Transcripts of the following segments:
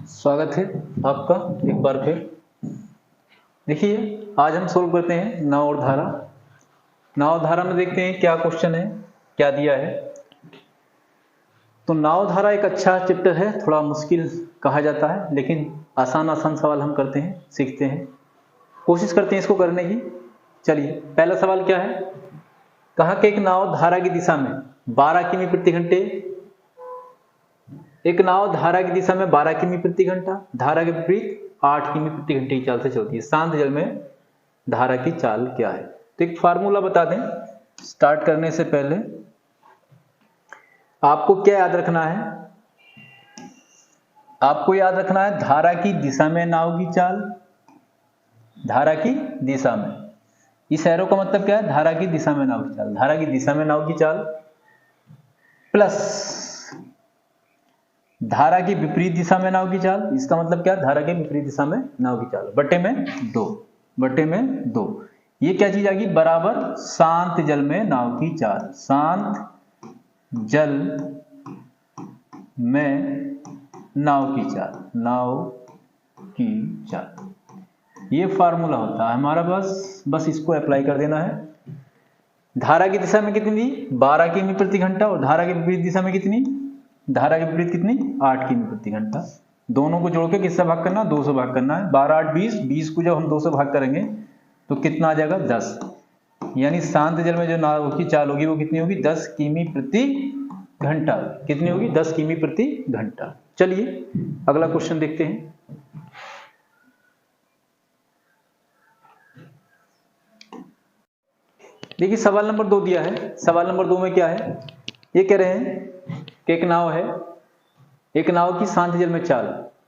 स्वागत है आपका एक बार फिर। देखिए आज हम सोल्व करते हैं नाव और धारा। नाव धारा में देखते हैं क्या क्वेश्चन है, क्या दिया है। तो नाव धारा एक अच्छा चैप्टर है, थोड़ा मुश्किल कहा जाता है लेकिन आसान आसान सवाल हम करते हैं, सीखते हैं, कोशिश करते हैं इसको करने की। चलिए पहला सवाल क्या है, कहा कि एक नाव धारा की दिशा में 12 किमी प्रति घंटे, एक नाव धारा की दिशा में 12 किमी प्रति घंटा, धारा के विपरीत 8 किमी प्रति घंटे की चाल से चलती है। शांत जल में धारा की चाल क्या है? तो एक फार्मूला बता दें स्टार्ट करने से पहले। आपको क्या याद रखना है? आपको याद रखना है धारा की दिशा में नाव की चाल, धारा की दिशा में। इस एरो का मतलब क्या है? धारा की दिशा में नाव की चाल, धारा की दिशा में नाव की चाल प्लस धारा की विपरीत दिशा में नाव की चाल। इसका मतलब क्या? धारा के विपरीत दिशा में नाव की चाल बटे में 2 ये क्या चीज आ गई? बराबर शांत जल में नाव की चाल, शांत जल में नाव की चाल, नाव की चाल। ये फार्मूला होता है हमारा, बस इसको अप्लाई कर देना है। धारा की दिशा में कितनी? 12 किमी प्रति घंटा, और धारा के विपरीत दिशा में कितनी? धारा के विपरीत कितनी? 8 किमी प्रति घंटा। दोनों को जोड़ के किससे भाग करना? 2 से भाग करना है। 12 8 20, 20 को जब हम 2 से भाग करेंगे तो कितना आ जाएगा? 10। यानी शांत जल में जो नाव की चाल होगी वो कितनी होगी? 10 किमी प्रति घंटा। कितनी होगी? 10 किमी प्रति घंटा। चलिए अगला क्वेश्चन देखते हैं। देखिए सवाल नंबर 2 दिया है। सवाल नंबर 2 में क्या है? ये कह रहे हैं कि एक नाव है, एक नाव की शांत जल में चाल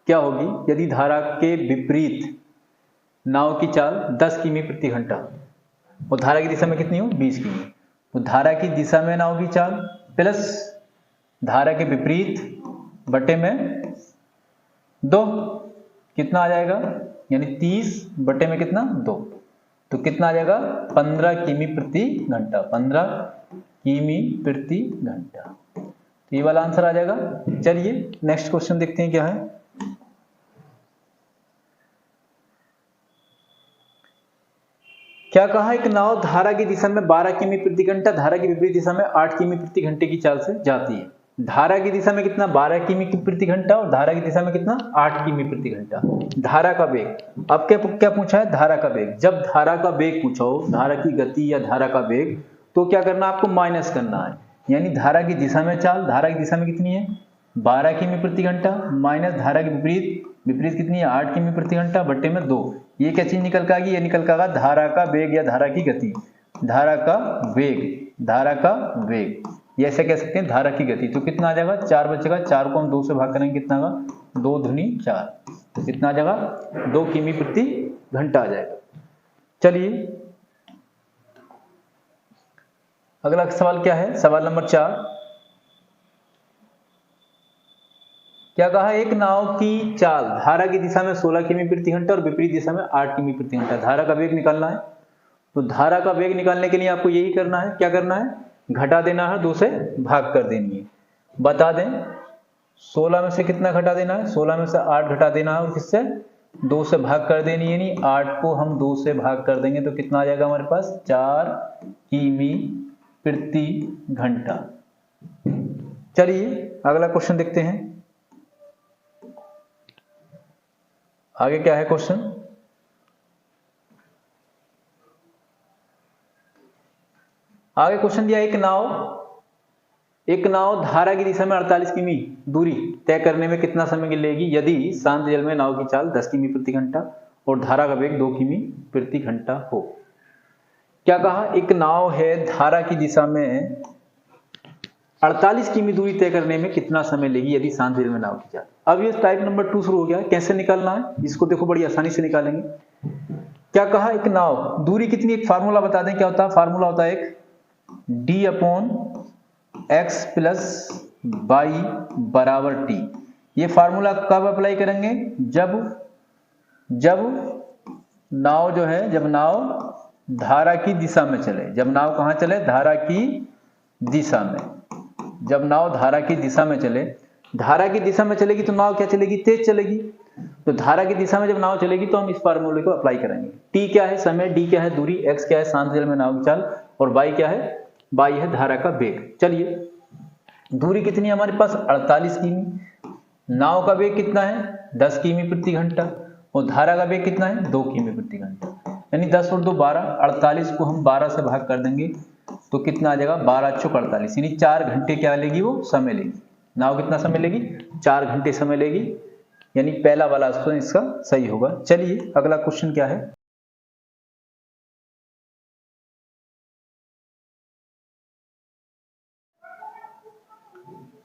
क्या होगी यदि धारा के विपरीत नाव की चाल 10 किमी प्रति घंटा और धारा की दिशा में कितनी हो? 20 किमी। तो धारा की दिशा में नाव की चाल प्लस धारा के विपरीत बटे में 2 कितना आ जाएगा? यानी 30 बटे में कितना? 2। तो कितना आ जाएगा? 15 किमी प्रति घंटा, 15 किमी प्रति घंटा। ये वाला आंसर आ जाएगा। चलिए नेक्स्ट क्वेश्चन देखते हैं क्या है। क्या कहा? एक नाव धारा की दिशा में 12 किमी प्रति घंटा, धारा की विपरीत दिशा में 8 किमी प्रति घंटे की चाल से जाती है। धारा की दिशा में कितना? 12 किमी प्रति घंटा, और धारा की दिशा में कितना? 8 किमी प्रति घंटा। धारा का वेग, अब क्या पूछा है? धारा का वेग। जब धारा का वेग पूछो, धारा की गति या धारा का वेग, तो क्या करना? आपको माइनस करना है। यानी धारा की दिशा में चाल, धारा की दिशा में कितनी है? 12 किमी प्रति घंटा माइनस धारा की विपरीत कितनी है? 8 किमी प्रति घंटा बटे में 2। ये क्या चीज निकल के आएगी? ये निकल के आएगा धारा का वेग या धारा की गति, धारा का वेग, धारा का वेग, ये ऐसे कह सकते हैं धारा की गति। तो कितना आ जाएगा? 4 बचेगा। 4 को हम 2 से भाग करेंगे, कितना आएगा? 2 दूनी 4। तो कितना आ जाएगा? 2 किमी प्रति घंटा आ जाएगा। चलिए अगला सवाल क्या है? सवाल नंबर 4। क्या कहा? एक नाव की चाल धारा की दिशा में 16 किमी प्रति घंटा और विपरीत दिशा में 8 किमी प्रति घंटा। धारा का वेग निकालना है। तो धारा का वेग निकालने के लिए आपको यही करना है। क्या करना है? घटा देना है, 2 से भाग कर देनी है। बता दें 16 में से कितना घटा देना है? 16 में से 8 घटा देना है, और किससे? 2 से भाग कर देनी है। यानी 8 को हम 2 से भाग कर देंगे तो कितना आ जाएगा हमारे पास? 4 किमी प्रति घंटा। चलिए अगला क्वेश्चन देखते हैं। आगे क्या है क्वेश्चन? आगे क्वेश्चन दिया एक नाव धारा की दिशा में 48 किमी दूरी तय करने में कितना समय लेगी यदि शांत जल में नाव की चाल 10 किमी प्रति घंटा और धारा का वेग 2 किमी प्रति घंटा हो। क्या कहा? एक नाव है, धारा की दिशा में 48 किमी दूरी तय करने में कितना समय लेगी यदि शांत जल में नाव की चाल। अब ये टाइप नंबर 2 शुरू हो गया। कैसे निकालना है इसको? देखो बड़ी आसानी से निकालेंगे। क्या कहा? एक नाव दूरी कितनी? एक फार्मूला बता दें क्या होता है? फार्मूला होता है एक d/x + y बराबर t। ये फार्मूला कब अप्लाई करेंगे? जब नाव जो है, जब नाव धारा की दिशा में चले। जब नाव कहां चले? धारा की दिशा में। जब नाव धारा की दिशा में चले धारा की दिशा में चलेगी तो नाव क्या चलेगी, तेज चलेगी। तो धारा की दिशा में जब नाव चलेगी तो हम इस फार्मूले को अप्लाई करेंगे। टी क्या है, समय, डी क्या है, दूरी, एक्स क्या है, शांत जल में नाव की चाल, और वाई क्या है, वाई है धारा का वेग। चलिए दूरी कितनी है हमारे पास, 48 किमी। नाव का वेग कितना है, 10 किमी प्रति घंटा, और धारा का वेग कितना है, 2 किमी प्रति घंटा। यानी 10 और 2 12, 48 को हम 12 से भाग कर देंगे तो कितना आ जाएगा, 12 चौक 48, यानी 4 घंटे क्या लेगी वो, समय लेगी। नाव कितना समय लेगी, 4 घंटे समय लेगी, यानी पहला वाला ऑप्शन इसका सही होगा। चलिए अगला क्वेश्चन क्या है,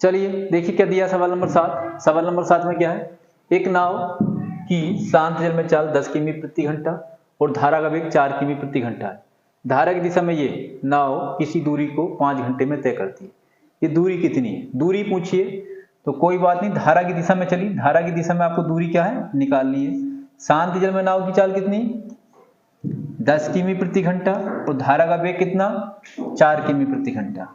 चलिए देखिए क्या दिया सवाल नंबर 7। सवाल नंबर 7 में क्या है, एक नाव की शांत जल में चाल 10 किमी प्रति घंटा और धारा का वेग 4 किमी प्रति घंटा है। धारा की दिशा में ये नाव किसी दूरी को 5 घंटे में तय करती है। ये दूरी कितनी है, दूरी पूछिए तो कोई बात नहीं, धारा की दिशा में चली, धारा की दिशा में आपको दूरी क्या है, निकालनी है। शांत जल में नाव की चाल कितनी, 10 किमी प्रति घंटा, और धारा का वेग कितना, 4 किमी प्रति घंटा।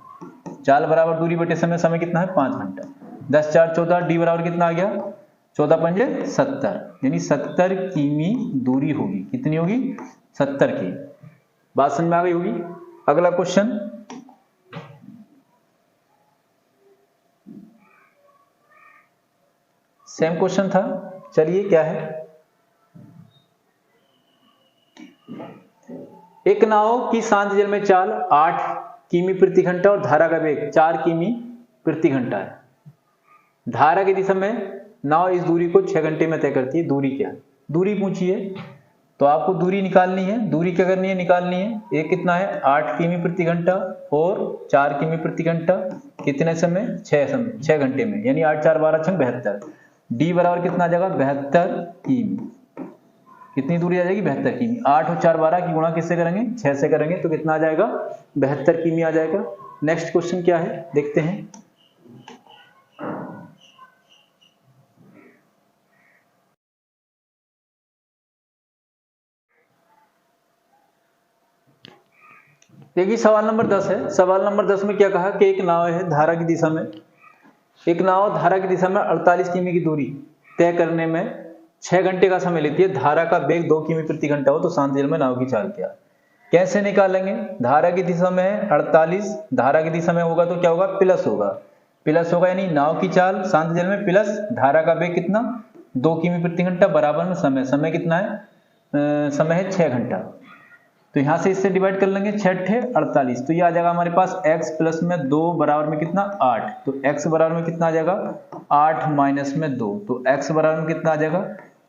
चाल बराबर दूरी बटे समय, समय कितना है, 5 घंटा। 10 4 14, डी बराबर कितना आ गया, 14 पंजे 70, यानी 70 किमी दूरी होगी। कितनी होगी, 70 की। बात समझ में आ गई होगी। अगला क्वेश्चन, सेम क्वेश्चन था, चलिए क्या है, एक नाव की शांत जल में चाल 8 किमी प्रति घंटा और धारा का वेग 4 किमी प्रति घंटा है। धारा की दिशा में नाव इस दूरी को 6 घंटे में तय करती है। दूरी क्या है, दूरी पूछिए तो आपको दूरी निकालनी है। दूरी क्या करनी है, निकालनी है। एक कितना है, 8 किमी प्रति घंटा और 4 किमी प्रति घंटा, कितने समय, 6 घंटे में, यानी 8 4 12 6 72। डी बराबर कितना आ जाएगा, 72 किमी। कितनी दूरी आ जाएगी, 72 किमी। 8 और 4 12 की गुणा किससे करेंगे, 6 से करेंगे तो कितना आ जाएगा, 72 किमी आ जाएगा। नेक्स्ट क्वेश्चन क्या है देखते हैं, देखिए सवाल नंबर 10 है। सवाल नंबर 10 में क्या कहा कि एक नाव है धारा की दिशा में, एक नाव धारा की दिशा में 48 किमी की दूरी तय करने में 6 घंटे का समय लेती है। धारा का वेग 2 किमी प्रति घंटा हो तो शांत जल में नाव की चाल क्या, कैसे निकालेंगे। धारा की दिशा में 48, धारा की दिशा में होगा तो क्या होगा, प्लस होगा, प्लस होगा, यानी नाव की चाल शांत जल में प्लस धारा का वेग कितना, 2 किमी प्रति घंटा, बराबर में समय, समय कितना है, समय है 6 घंटा। तो यहां से इससे डिवाइड कर लेंगे, 6 × 48, तो ये आ जाएगा हमारे पास x प्लस में 2 बराबर में कितना, 8। तो x बराबर में कितना आ जाएगा, 8 माइनस में 2, तो x बराबर में कितना आ जाएगा,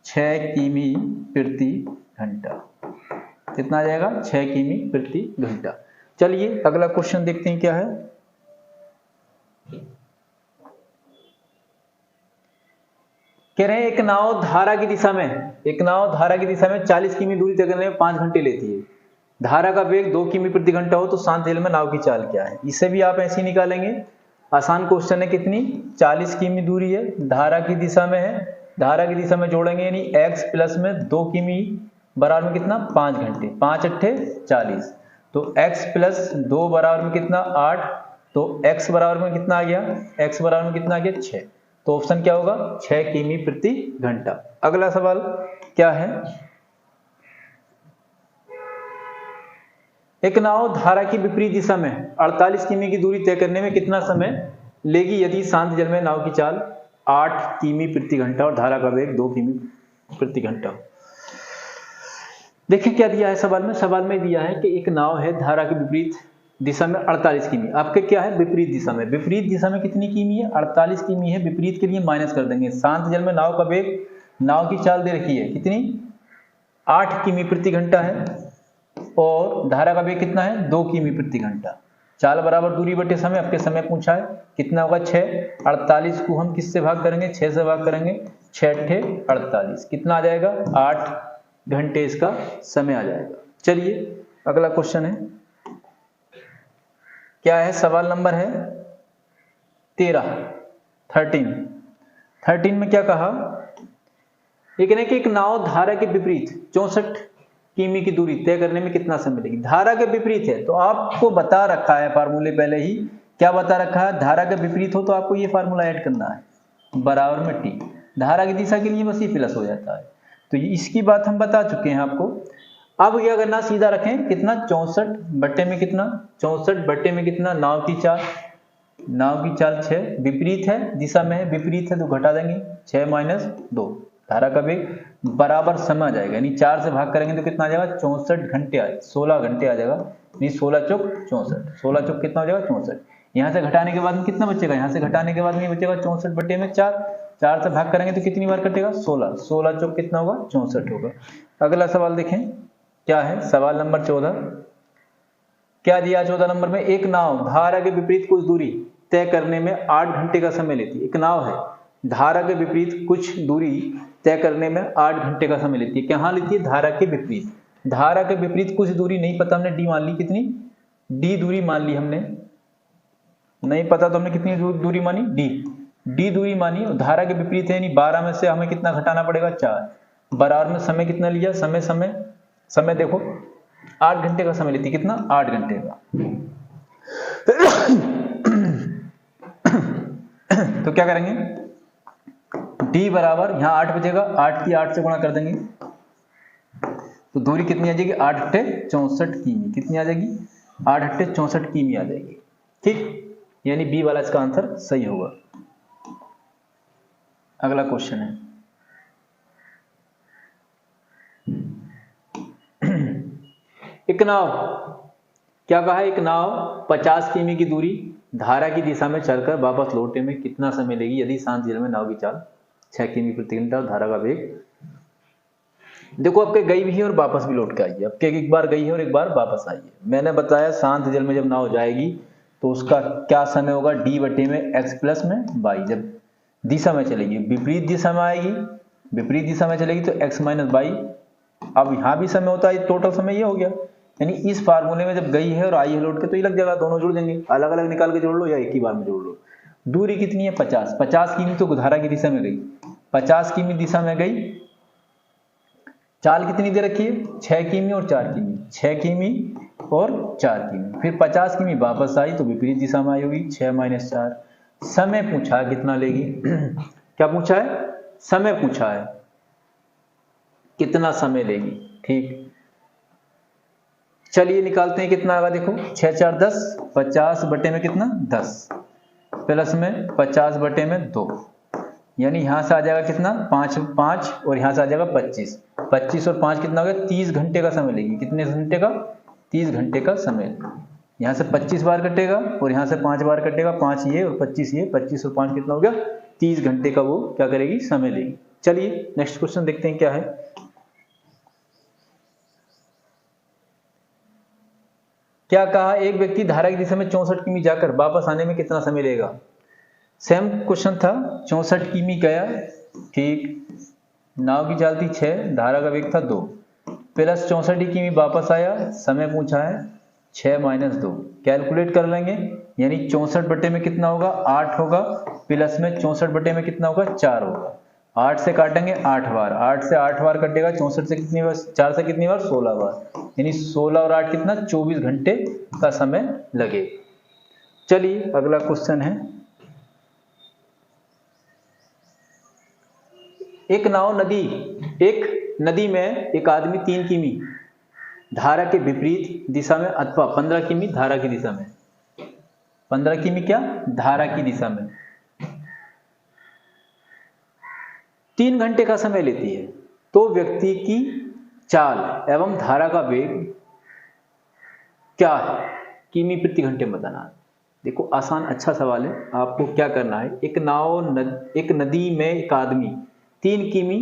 6 किमी प्रति घंटा। कितना आ जाएगा, 6 किमी प्रति घंटा। चलिए अगला क्वेश्चन देखते हैं क्या है, कह रहे हैं एक नाव धारा की दिशा में, एक नाव धारा की दिशा में 40 किमी दूरी तय करने में 5 घंटे लेती है। धारा का वेग 2 किमी प्रति घंटा हो तो शांत जल में नाव की चाल क्या है। इसे भी आप ऐसे ही निकालेंगे, आसान क्वेश्चन है। कितनी, 40 किमी दूरी है, धारा की दिशा में है, धारा की दिशा में जोड़ेंगे यानी x प्लस में 2 किमी बराबर में कितना, 5 घंटे, 5 × 40, तो x प्लस 2 बराबर में कितना, 8, तो x बराबर में कितना आ गया, x बराबर में कितना आ गया, 6। तो ऑप्शन क्या होगा, 6 किमी प्रति घंटा। अगला सवाल क्या है, एक नाव धारा की विपरीत दिशा में 48 किमी की दूरी तय करने में कितना समय लेगी यदि शांत जल में नाव की चाल 8 किमी प्रति घंटा और धारा का वेग 2 किमी प्रति घंटा। देखिए क्या दिया है सवाल में, सवाल में दिया है कि एक नाव है धारा की विपरीत दिशा में 48 किमी। आपके क्या है, विपरीत दिशा में, विपरीत दिशा में कितनी किमी है, 48 किमी है। विपरीत के लिए माइनस कर देंगे। शांत जल में नाव का वेग, नाव की चाल दे रखी है कितनी, 8 किमी प्रति घंटा है, और धारा का वेग कितना है, 2 किमी प्रति घंटा। चाल बराबर दूरी बटे समय, आपके समय पूछा है कितना होगा, 6। 48 को हम किससे भाग करेंगे, 6 से भाग करेंगे, 6 × 48, कितना आ जाएगा, 8 घंटे इसका समय आ जाएगा। चलिए अगला क्वेश्चन है, क्या है, सवाल नंबर है 13 में क्या कहा, एक नाव धारा के विपरीत 64 किमी की दूरी तय करने में कितना समय लगेगी। धारा के विपरीत है तो आपको बता रखा है फार्मूले पहले ही, क्या बता रखा है, धारा के विपरीत हो तो आपको ये फार्मूला ऐड करना है। बराबर में टी। धारा की दिशा के लिए बस ये प्लस हो जाता है। तो इसकी बात हम बता चुके हैं आपको। अब क्या करना, सीधा रखें कितना 64 बट्टे में कितना 64 बट्टे में कितना नाव की चाल 6 विपरीत है दिशा में है, विपरीत है तो घटा देंगे 6 माइनस 2 धारा का वेग बराबर समय आ जाएगा, यानी 4 से भाग करेंगे तो कितना आ जाएगा 64 घंटे आ 16 घंटे आ जाएगा, यानी 16 चौक 64 16 चौक कितना हो जाएगा 64। यहाँ से घटाने के बाद में कितना बचेगा, यहाँ से घटाने के बाद में बचेगा 64 बट्टे में 4 से भाग करेंगे तो कितनी बार कटेगा 16 चौक कितना होगा 64 होगा। अगला सवाल देखें क्या है, सवाल नंबर 14 क्या दिया 14 नंबर में, एक नाव धारा के विपरीत कुछ दूरी तय करने में 8 घंटे का समय लेती है। एक नाव है धारा के विपरीत कुछ दूरी तय करने में 8 घंटे का समय लेती है। कहाँ लेती है, धारा के विपरीत। धारा के विपरीत कुछ दूरी नहीं पता हमने डी मान ली, कितनी डी दूरी मान ली हमने, नहीं पता तो हमने कितनी दूरी मानी डी दूरी मानी, और धारा के विपरीत है यानी 12 में से हमें कितना घटाना पड़ेगा 4, बराबर में समय कितना लिया, समय देखो 8 घंटे का समय लेती, कितना 8 घंटे का। तो क्या करेंगे, d बराबर यहाँ 8 बचेगा, 8 की 8 से गुणा कर देंगे तो दूरी कितनी आ जाएगी 8 अट्ठे 64 किमी, कितनी आ जाएगी 8 अट्ठे 64 किमी आ जाएगी। ठीक, यानी बी वाला इसका आंसर सही होगा। अगला क्वेश्चन है एक नाव, क्या कहा है, एक नाव 50 किमी की दूरी धारा की दिशा में चलकर वापस लौटने में कितना समय लेगी यदि शांत जल में नाव की चाल 6 किमी प्रति घंटा और धारा का वेग। देखो आपके गई भी है और वापस भी लौट के आई है, आपके एक बार गई है और एक बार वापस आई है। मैंने बताया शांत जल में जब नाव जाएगी तो उसका क्या समय होगा, डी बटे में एक्स प्लस में वाई। जब दिशा में चलेगी विपरीत दिशा में आएगी, विपरीत दिशा में चलेगी तो एक्स माइनस वाई। अब यहाँ भी समय होता है, टोटल समय ये हो गया, यानी इस फार्मूले में जब गई है और आई है लौट के तो ये लग जाएगा, दोनों जुड़ जाएंगे, अलग अलग निकाल के जोड़ लो या एक ही बार में जोड़ लो। दूरी कितनी है 50 किमी तो धारा की दिशा में गई, 50 किमी दिशा में गई, चाल कितनी दे रखी है 6 किमी और 4 किमी, 6 किमी और 4 किमी, फिर 50 किमी वापस आई तो विपरीत दिशा में आई होगी 6 माइनस 4। समय पूछा है कितना लेगी क्या पूछा है, समय पूछा है कितना समय लेगी। ठीक, चलिए निकालते हैं कितना आएगा, देखो 6 4 10, 50 बटे में कितना 10 प्लस में 50 बटे में 2, यानी यहां से आ जाएगा कितना 5 और यहां से आ जाएगा 25 और 5 कितना हो गया 30 घंटे का समय लेगी। कितने घंटे का 30 घंटे का समय। यहां से 25 बार कटेगा और यहां से 5 बार कटेगा, 5 ये और 25 ये, 25 और 5 कितना हो गया 30 घंटे का वो क्या करेगी समय लेगी। चलिए नेक्स्ट क्वेश्चन देखते हैं क्या है। क्या कहा, एक व्यक्ति धारा की दिशा में 64 किमी जाकर वापस आने में कितना समय लेगा। सेम क्वेश्चन था, 64 किमी गया, ठीक, नाव की चाल थी 6, धारा का वेग था 2, प्लस 64 किमी वापस आया, समय पूछा है 6 माइनस 2, कैलकुलेट कर लेंगे, यानी 64 बटे में कितना होगा 8 होगा, प्लस में 64 बटे में कितना होगा 4 होगा, 8 से काटेंगे 8 बार, 8 से 8 बार कटेगा, 64 से कितनी बार 4 से कितनी बार 16 बार, यानी 16 और 8 कितना 24 घंटे का समय लगेगा। चलिए अगला क्वेश्चन है, एक नदी में एक आदमी 3 किमी धारा के विपरीत दिशा में अथवा 15 किमी धारा की दिशा में, 15 किमी क्या धारा की दिशा में 3 घंटे का समय लेती है, तो व्यक्ति की चाल एवं धारा का वेग क्या है, किमी प्रति घंटे बताना। देखो आसान अच्छा सवाल है, आपको क्या करना है, एक नदी में एक आदमी 3 किमी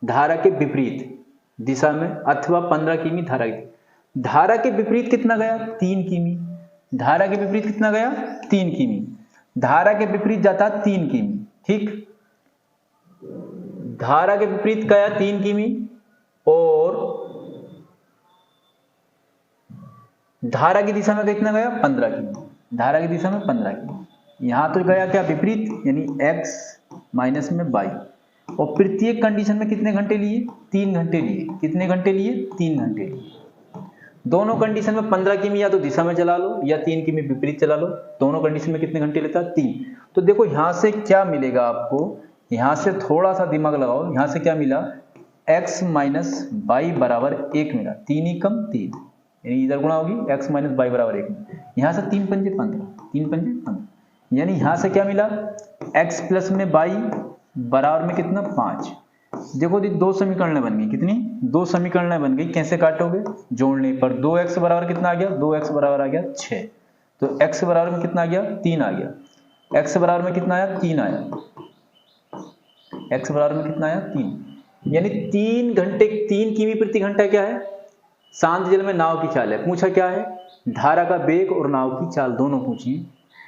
धारा के विपरीत दिशा में अथवा 15 किमी धारा के विपरीत कितना गया 3 किमी, धारा के विपरीत कितना गया 3 किमी, धारा के विपरीत जाता 3 किमी, ठीक, धारा के विपरीत गया 3 किमी और धारा की दिशा में कितना गया 15 किमी, धारा की दिशा में 15 किमी, यहां तो गया क्या विपरीत, यानी x माइनस में y, और प्रत्येक कंडीशन में कितने घंटे लिए 3 घंटे लिए, कितने घंटे लिए 3 घंटे लिए। दोनों कंडीशन में 15 किमी या तो दिशा में चला लो या 3 किमी विपरीत चला लो। दोनों कंडीशन में कितने घंटे लेता है? 3। तो देखो यहां से क्या मिलेगा आपको, यहां से थोड़ा सा दिमाग लगाओ, यहां से क्या मिला, x माइनस बाई बराबर 1 मिला। 3 ही कम 3, यानी इधर गुणा होगी x माइनस बाई बराबर 1। यहां से 3 पंजे 15, 3 पंजे 15, यानी यहां से क्या मिला, x प्लस में बाई बराबर में कितना, 5। देखो दो समीकरण बन गई, कितनी, 2 समीकरण बन गई। कैसे काटोगे, जोड़ने पर 2x बराबर कितना आ गया, 2x बराबर आ गया 6। तो x बराबर में कितना आ गया, 3 आ गया। x बराबर में कितना आया, 3 आया। x बराबर में कितना आया, 3, यानी 3 घंटे 3 किमी प्रति घंटा क्या है, शांत जल में नाव की चाल है। पूछा क्या है, धारा का वेग और नाव की चाल दोनों पूछी,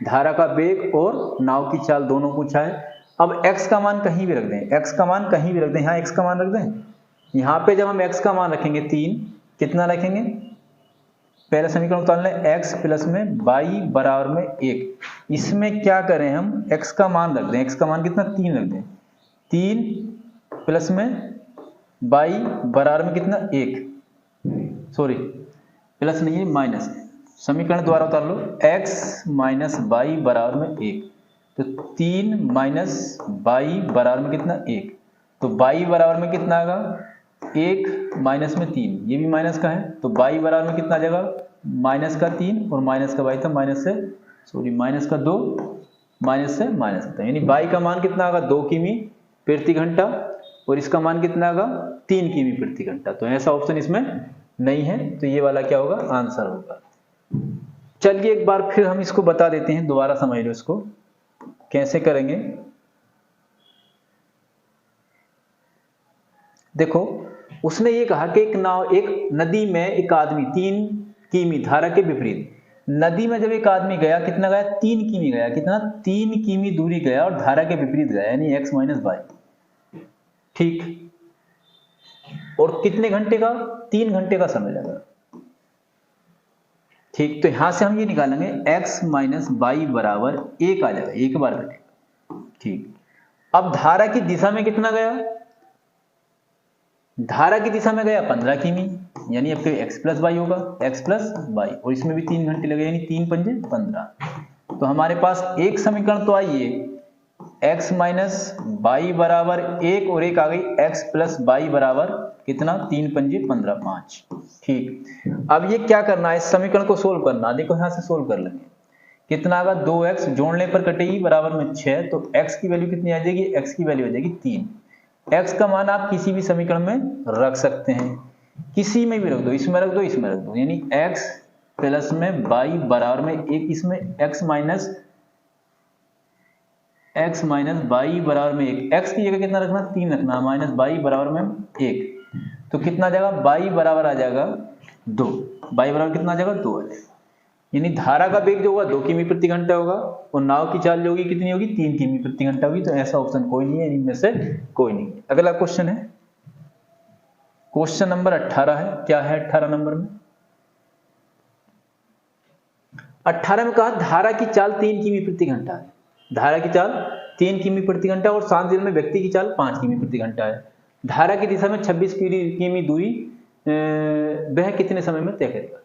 धारा का वेग और नाव की चाल दोनों पूछा है। अब x का मान कहीं भी रख दें, x का मान कहीं भी रख दें, यहाँ x का मान रख दें। यहाँ पे जब हम x का मान रखेंगे 3, कितना रखेंगे, पहला समीकरण उतार लें, x प्लस में बाई बराबर में 1। इसमें क्या करें हम, x का मान रख दें, x का मान कितना, 3 रख दें। 3 प्लस में बाई बराबर में कितना, 1, सॉरी प्लस नहीं है माइनस, समीकरण द्वारा उतार लो, x माइनस बाई बराबर में 1। तो 3 माइनस बाई बराबर में कितना, 1। तो बाई बराबर में कितना आएगा, 1 माइनस में 3, ये भी माइनस का है, तो बाई बराबर में कितना आ जाएगा, माइनस का 3 और माइनस का बाई था, माइनस से सॉरी माइनस का 2, माइनस से माइनस होता है, यानी बाई का मान कितना आएगा, 2 किमी प्रति घंटा, और इसका मान कितना आएगा, 3 किमी प्रति घंटा। तो ऐसा ऑप्शन इसमें नहीं है, तो ये वाला क्या होगा, आंसर होगा। चलिए एक बार फिर हम इसको बता देते हैं, दोबारा समझ लो इसको कैसे करेंगे। देखो उसने ये कहा कि एक नदी में एक आदमी 3 किमी धारा के विपरीत, नदी में जब एक आदमी गया, कितना गया, 3 किमी गया, कितना, 3 किमी दूरी गया और धारा के विपरीत गया, यानी x माइनस बाई, ठीक। और कितने घंटे का, 3 घंटे का समय लगा, ठीक। तो यहां से हम ये निकालेंगे x माइनस बाई बराबर 1 आ जाएगा, एक बार घटेगा, ठीक। अब धारा की दिशा में कितना गया, धारा की दिशा में गया 15 किमी, यानी अब x प्लस बाई होगा, x प्लस बाई, और इसमें भी 3 घंटे लगे, यानी 3 पंजे 15। तो हमारे पास एक समीकरण तो आई है, x माइनस बाई बराबर 1 और एक आ गई x प्लस बाई बराबर कितना, 3 पंजे 15, 5, ठीक। अब ये क्या करना है, इस समीकरण को सोल्व करना, देखो यहां से सोल्व कर लेंगे, कितना आएगा, 2x जोड़ने पर कटेगी बराबर में 6, तो x की वैल्यू कितनी आ जाएगी, x की वैल्यू आ जाएगी 3। x का मान आप किसी भी समीकरण में रख सकते हैं, किसी में भी रख दो, इसमें रख दो, इसमें रख दो, यानी x प्लस में बाई बराबर में 1, इसमें x माइनस बाई बराबर में 1, x की जगह कितना रखना, 3 रखना, माइनस बाई बराबर में 1, तो कितना आ जाएगा, बाई बराबर आ जाएगा 2, बाई बराबर कितना आ जाएगा, 2 आ जाएगा। यानी धारा का वेग जो होगा 2 किमी प्रति घंटा होगा, और नाव की चाल जो होगी कितनी होगी, 3 किमी प्रति घंटा होगी। तो ऐसा ऑप्शन कोई नहीं है, इनमें से कोई नहीं है। अगला क्वेश्चन है, क्वेश्चन नंबर 18 है, क्या है 18 नंबर में, 18 में कहा धारा की चाल 3 किमी प्रति घंटा है, धारा की चाल 3 किमी प्रति घंटा और शांत जल में व्यक्ति की चाल 5 किमी प्रति घंटा है। धारा की दिशा में 26 किमी दूरी वह कितने समय में तय करेगा।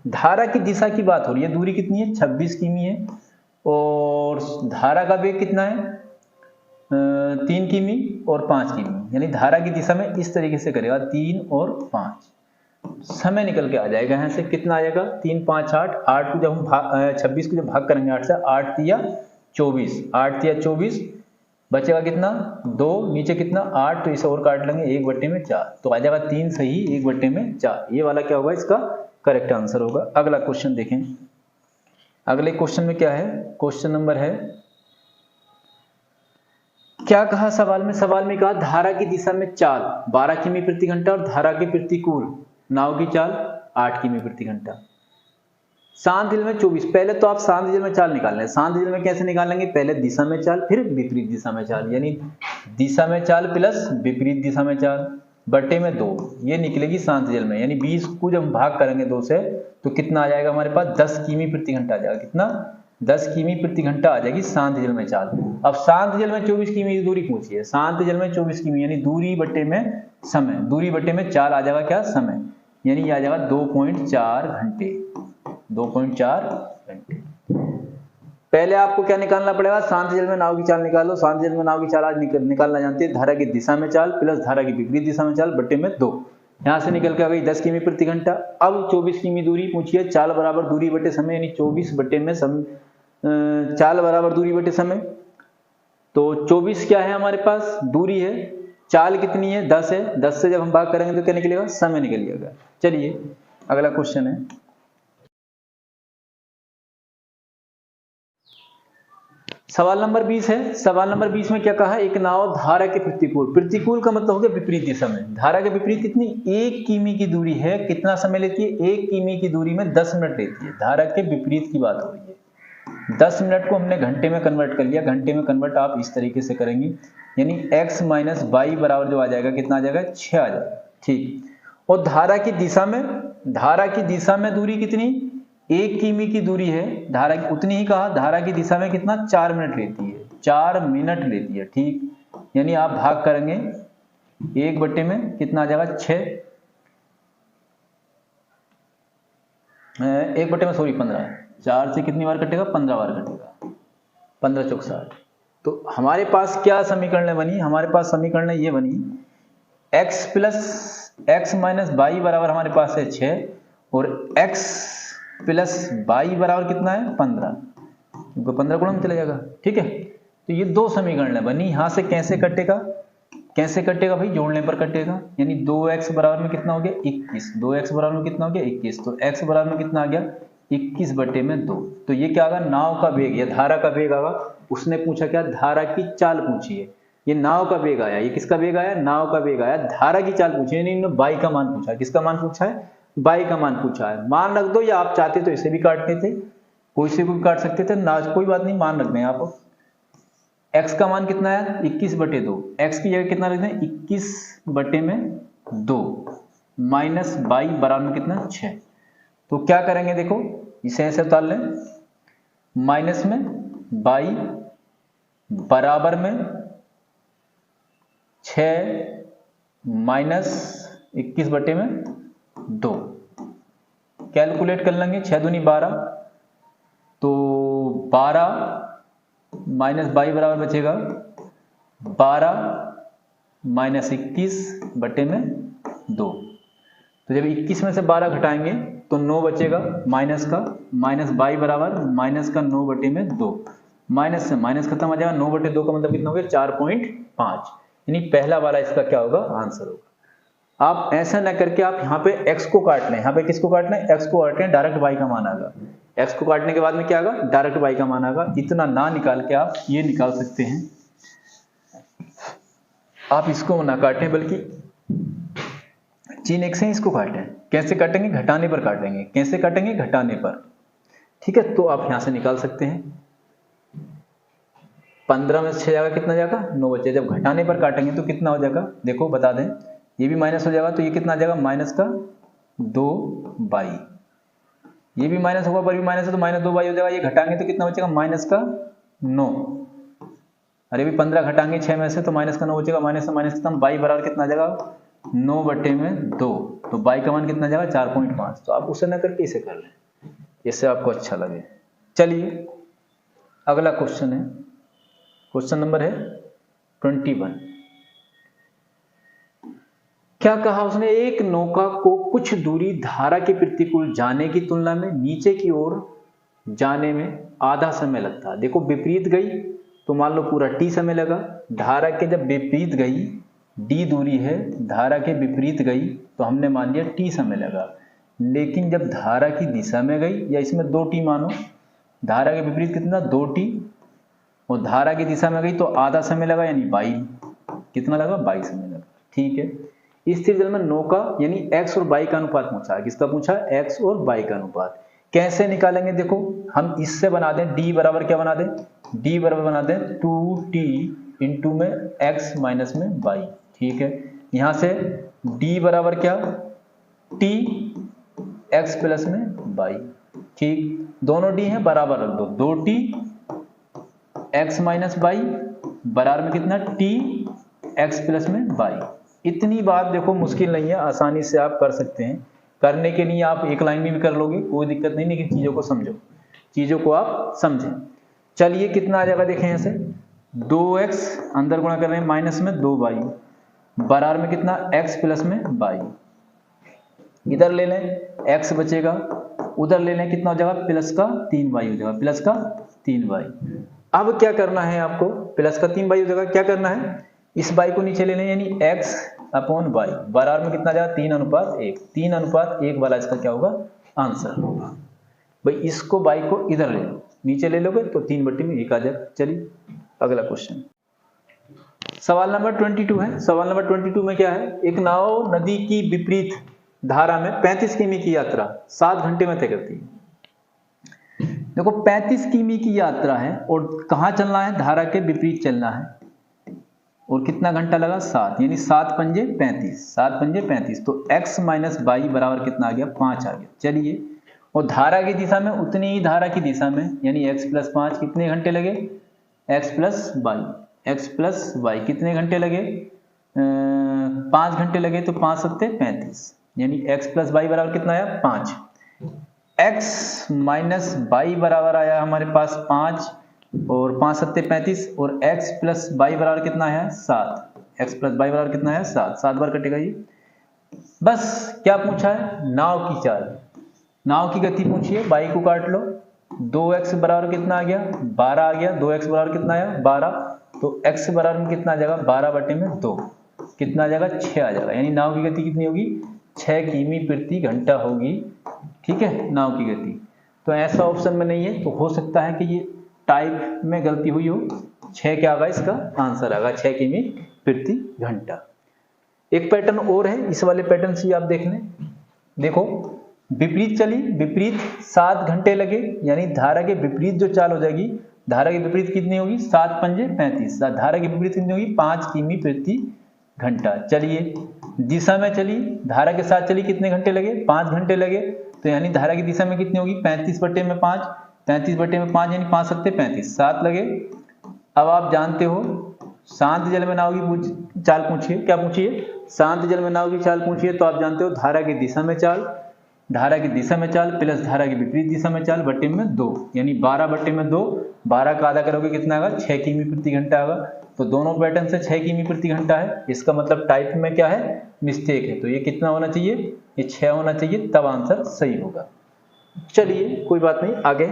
धारा की दिशा की बात हो रही है, दूरी कितनी है, 26 किमी है, और धारा का वेग कितना है, 3 किमी और 5 किमी, यानी धारा की दिशा में इस तरीके से करेगा, 3 और 5, समय निकल के आ जाएगा यहाँ से, कितना आ जाएगा, 3 5 8, 8 को जब हम 26 को जब भाग करेंगे 8 से, 8 तिया 24, 8 तिया 24, बचेगा कितना, 2, नीचे कितना 8, तो इसे और काट लेंगे, 1/4, तो आ जाएगा 3 सही 1/4, ये वाला क्या होगा, इसका करेक्ट आंसर होगा। अगला क्वेश्चन देखें, अगले क्वेश्चन में क्या है, क्वेश्चन नंबर है, क्या कहा सवाल में, सवाल में कहा धारा की दिशा में चाल 12 किमी प्रति घंटा और धारा के प्रतिकूल नाव की चाल 8 किमी प्रति घंटा, शांत जल में 24। पहले तो आप शांत जल में चाल निकाल लें, शांत जल में कैसे निकालेंगे, पहले दिशा में चाल फिर विपरीत दिशा में चाल, यानी दिशा में चाल प्लस विपरीत दिशा में चाल बटे में 2, ये निकलेगी शांत जल में, यानी 20 को जब भाग करेंगे 2 से, तो कितना आ जाएगा हमारे पास, 10 किमी प्रति घंटा आ जाएगा, कितना, 10 किमी प्रति घंटा आ जाएगी शांत जल में चाल। अब शांत जल में 24 किमी की दूरी पूछी है, शांत जल में 24 किमी, यानी दूरी बटे में समय, दूरी बटे में चाल आ जाएगा क्या, समय, यानी ये आ जाएगा 2.4 घंटे। 2.4 घंटे। पहले आपको क्या निकालना पड़ेगा, शांत जल में नाव की चाल निकालो। शांत जल में नाव की चाल आज निकालना जानते हैं, धारा की दिशा में चाल प्लस धारा की विपरीत दिशा में चाल बट्टे में 2। यहां से निकल के आ गई 10 किमी प्रति घंटा। अब 24 किमी दूरी पूछी है, चाल बराबर दूरी बटे समय, यानी 24 बट्टे में चाल बराबर दूरी बटे समय। तो 24 क्या है हमारे पास, दूरी है, चाल कितनी है 10 है, 10 से जब हम भाग करेंगे तो क्या निकलेगा, समय निकल जाएगा। चलिए अगला क्वेश्चन है, सवाल नंबर 20 है। सवाल नंबर 20 में क्या कहा, एक नाव धारा के प्रतिकूल, प्रतिकूल का मतलब हो गया विपरीत दिशा में, धारा के विपरीत कितनी 1 किमी की दूरी है, कितना समय लेती है, 1 किमी की दूरी में 10 मिनट लेती है। धारा के विपरीत की बात हो रही है। 10 मिनट को हमने घंटे में कन्वर्ट कर लिया, घंटे में कन्वर्ट आप इस तरीके से करेंगे, यानी x माइनस वाई बराबर जो आ जाएगा कितना आ जाएगा, 6 आ जाएगा। ठीक, और धारा की दिशा में दूरी कितनी, 1 किमी की दूरी है, धारा की उतनी ही कहा, धारा की दिशा में कितना 4 मिनट लेती है, 4 मिनट लेती है। ठीक, यानी आप भाग करेंगे 1 बट्टे में कितना आ जाएगा 6, 1 बट्टे में सॉरी 15, 4 से कितनी बार कटेगा, 15 बार कटेगा, 15 चौक 60। तो हमारे पास क्या समीकरण बनी, हमारे पास समीकरण ये बनी, x plus x minus y बराबर हमारे पास है 6 और x प्लस वाई बराबर कितना है 15, क्योंकि 15 गुणा में चला जाएगा। ठीक है, तो ये दो समीकरण बनी। यहां से कैसे कटेगा, कैसे कटेगा भाई, जोड़ने पर कटेगा, यानी 2x बराबर में कितना हो गया 21, 2x बराबर में कितना हो गया 21, तो x बराबर में कितना आ गया 21 बटे में 2। तो ये क्या आगा, नाव का वेग या धारा का वेग आगा। उसने पूछा क्या, धारा की चाल पूछी है, ये नाव का वेग आया, ये किसका वेग आया, नाव का वेग आया, धारा की चाल पूछी है, इन्होंने बाई का मान पूछा है। किसका मान पूछा है, बाई का मान पूछा है। मान रख दो, या आप चाहते तो इसे भी काटते थे, कोई से भी काट सकते थे ना, कोई बात नहीं, मान रख दें आप। x का मान कितना है 21 बटे 2, x की जगह कितना रख दें 21 बटे में 2 माइनस बाई बराबर में कितना 6। तो क्या करेंगे, देखो इसे ऐसे उतार लें, माइनस में बाई बराबर में 6 माइनस 21 बटे में 2, कैलकुलेट कर लेंगे, 6 दूनी 12, तो 12 माइनस बाई बराबर बचेगा 12 माइनस 21 बटे में 2। तो जब 21 में से 12 घटाएंगे तो 9 बचेगा माइनस का, माइनस बाई बराबर माइनस का 9 बटे में 2, माइनस से माइनस खत्म आ जाएगा, 9 बटे 2 का मतलब कितना हो गया 4.5, यानी पहला वाला इसका क्या होगा, आंसर होगा। आप ऐसा ना करके आप यहाँ पे x को काट लें, यहाँ पे किसको काटना है, x को काट लें, डायरेक्ट y का मान आएगा। x को काटने के बाद में क्या आएगा, डायरेक्ट y का मान आएगा। इतना ना निकाल के आप ये निकाल सकते हैं, आप इसको ना काटें बल्कि चिन्ह से इसको काटें। कैसे काटेंगे, घटाने पर काटेंगे। कैसे काटेंगे, घटाने पर। ठीक है, तो आप यहां से निकाल सकते हैं, 15 में से 6 जाएगा कितना जाएगा 9 बचे। जब घटाने पर काटेंगे तो कितना हो जाएगा, देखो बता दें, ये भी माइनस हो जाएगा, तो ये कितना आ जाएगा माइनस का 2 बाई, ये भी माइनस होगा, पर भी माइनस है तो माइनस 2 बाई हो जाएगा। ये घटाएंगे तो कितना बचेगा माइनस का 9, अरे भी 15 घटाएंगे 6 में से तो माइनस का 9 बचेगा, माइनस से माइनस खत्म, बाई बराबर कितना आ जाएगा 9 बटे में 2, तो बाई का मान कितना आ जाएगा 4.5। तो आप उसे ना करके इसे कर लें, इससे आपको अच्छा लगे। चलिए अगला क्वेश्चन है, क्वेश्चन नंबर है 21। क्या कहा उसने, एक नौका को कुछ दूरी धारा के प्रतिकूल जाने की तुलना में नीचे की ओर जाने में आधा समय लगता है। देखो विपरीत गई तो मान लो पूरा t समय लगा, धारा के जब विपरीत गई, d दूरी है, धारा के विपरीत गई तो हमने मान लिया t समय लगा। लेकिन जब धारा की दिशा में गई, या इसमें 2t मानो, धारा के विपरीत कितना 2t, और धारा की दिशा में गई तो आधा समय लगा, यानी 22, कितना लगा 22 समय लगा। ठीक है, स्थिर जल में नौका यानी x और y का अनुपात पूछा है। किसका पूछा, x और y का अनुपात। कैसे निकालेंगे, देखो हम इससे बना दें, d बराबर क्या बना दें, d बराबर बना दें 2t इंटू में x माइनस में y। ठीक है, यहां से d बराबर क्या, t x प्लस में y। ठीक, दोनों d हैं बराबर रख दो, 2t x माइनस y बराबर में कितना t x प्लस में y। इतनी बात देखो मुश्किल नहीं है, आसानी से आप कर सकते हैं। करने के लिए आप एक लाइन में भी कर लोगे, कोई दिक्कत नहीं, लेकिन चीज़ों को समझो, चीज़ों को आप समझें। चलिए कितना आ जाएगा देखें यहाँ से, 2x अंदर गुणा कर रहे हैं माइनस में 2y बराबर में कितना x प्लस में y, इधर ले लें x बचेगा, उधर ले लें कितना हो जाएगा प्लस का 3y हो जाएगा, प्लस का 3y। अब क्या करना है आपको, प्लस का 3y हो जाएगा, क्या करना है इस y को नीचे ले लें यानी x अपॉन y बराबर में कितना जाएगा 3:1, 3:1 वाला इसका क्या होगा आंसर होगा। भाई इसको y को इधर ले लो, नीचे ले लोगे तो 3/1 आ जाएगा। चलिए अगला क्वेश्चन सवाल नंबर 22 है। सवाल नंबर 22 में क्या है, एक नाव नदी की विपरीत धारा में 35 किमी की यात्रा 7 घंटे में तय करती है। देखो 35 किमी की यात्रा है और कहाँ चलना है, धारा के विपरीत चलना है, और कितना घंटा लगा 7, यानी 7 पंजे 35, 7 पंजे 35, तो x माइनस वाई बराबर कितना आ गया 5 आ गया। चलिए और धारा की दिशा में उतनी ही धारा की दिशा में यानी x प्लस 5 कितने घंटे लगे, x प्लस वाई कितने घंटे लगे 5 घंटे लगे, तो 5 सत्ते 35 यानी x प्लस वाई बराबर कितना आया 5, x माइनस वाई बराबर आया हमारे पास 5 और 5 सत्ते 35 और x प्लस वाई बराबर कितना है 7, x प्लस वाई बराबर कितना है 7, 7 बार कटेगा ये। बस क्या पूछा है, नाव की चाल, नाव की गति पूछिए, y को काट लो, 2x बराबर कितना आ गया 12 आ गया, 2x बराबर कितना आया 12, तो x बराबर में कितना आ जाएगा 12/2 कितना आ जाएगा 6 आ जाएगा, यानी नाव की गति कितनी होगी 6 किमी प्रति घंटा होगी। ठीक है, नाव की गति। तो ऐसा ऑप्शन में नहीं है, तो हो सकता है कि ये टाइप में गलती हुई हो, 6 क्या आगा इसका आंसर आगा 6 किमी प्रति घंटा। एक पैटर्न और है, इस वाले पैटर्न से आप देख लें। देखो विपरीत चली, विपरीत 7 घंटे लगे, यानी धारा के विपरीत जो चाल हो जाएगी, धारा के विपरीत कितनी होगी 7 पंजे 35, धारा के विपरीत कितनी होगी 5 किमी प्रति घंटा। चलिए दिशा में चली, धारा के साथ चली, कितने घंटे लगे 5 घंटे लगे, तो यानी धारा की दिशा में कितनी होगी 35/5, 35/5 यानी 5 सत्ते 35, 7 लगे। अब आप जानते हो शांत जल में नाव की चाल पूछिए, क्या पूछिए शांत जल में नाव की चाल पूछिए, तो आप जानते हो धारा की दिशा में चाल, धारा की दिशा में चाल प्लस धारा की विपरीत दिशा में चाल बटे में 2, यानी 12/2, 12 का आधा करोगे कितना आएगा 6 किमी प्रति घंटा आएगा। तो दोनों पैटर्न से 6 किमी प्रति घंटा है, इसका मतलब टाइप में क्या है मिस्टेक है, तो ये कितना होना चाहिए, ये 6 होना चाहिए, तब आंसर सही होगा। चलिए कोई बात नहीं, आगे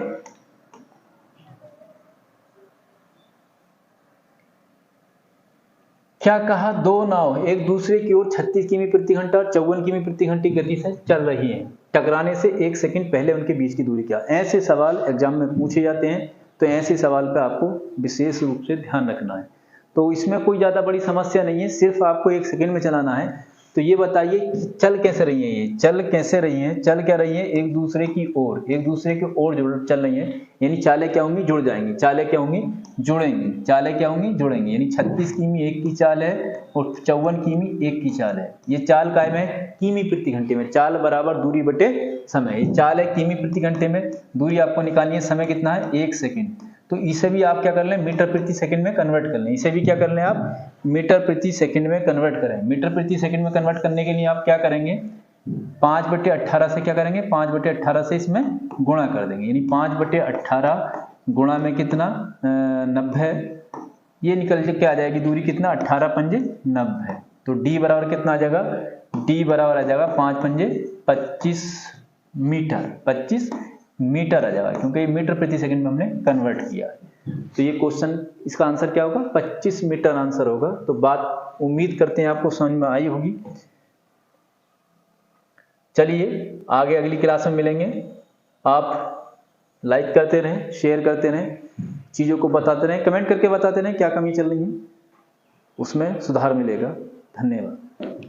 क्या कहा, दो नाव एक दूसरे की ओर 36 किमी प्रति घंटा और 54 किमी प्रति घंटे गति से चल रही हैं, टकराने से 1 सेकंड पहले उनके बीच की दूरी क्या। ऐसे सवाल एग्जाम में पूछे जाते हैं, तो ऐसे सवाल पे आपको विशेष रूप से ध्यान रखना है। तो इसमें कोई ज़्यादा बड़ी समस्या नहीं है, सिर्फ आपको 1 सेकंड में चलाना है। तो ये बताइए कि चल कैसे रही है, ये चल कैसे रही है, चल क्या रही है एक दूसरे की ओर, एक दूसरे की ओर चल रही है, यानी चालें क्या होंगी जुड़ जाएंगी, चालें क्या होंगी जुड़ेंगी, चालें क्या होंगी जुड़ेंगी, यानी 36 किमी एक की चाल है और 54 किमी एक की चाल है। ये चाल कायम है किमी प्रति घंटे में, चाल बराबर दूरी बटे समय, ये चाल है किमी प्रति घंटे में, दूरी आपको निकालनी है, समय कितना है 1 सेकेंड। तो इसे भी आप क्या कर लें मीटर प्रति सेकंड में कन्वर्ट कर लें, इसे भी क्या कर लें आप मीटर प्रति सेकंड में कन्वर्ट करें। मीटर प्रति सेकंड में कन्वर्ट करने के लिए आप क्या करेंगे 5/18 से क्या करेंगे 5/18 से इसमें गुणा कर देंगे, यानी 5/18 गुणा में कितना 90, ये निकल के क्या आ जाएगी दूरी कितना 18 पंजे 90, तो डी बराबर कितना आ जाएगा, डी बराबर आ जाएगा 5 पंजे 25 मीटर, 25 मीटर आ जाएगा, क्योंकि ये मीटर प्रति सेकंड में हमने कन्वर्ट किया है। तो ये क्वेश्चन इसका आंसर क्या होगा 25 मीटर आंसर होगा। तो बात उम्मीद करते हैं आपको समझ में आई होगी। चलिए आगे अगली क्लास में मिलेंगे। आप लाइक करते रहें, शेयर करते रहें, चीज़ों को बताते रहें, कमेंट करके बताते रहें क्या कमी चल रही है, उसमें सुधार मिलेगा। धन्यवाद।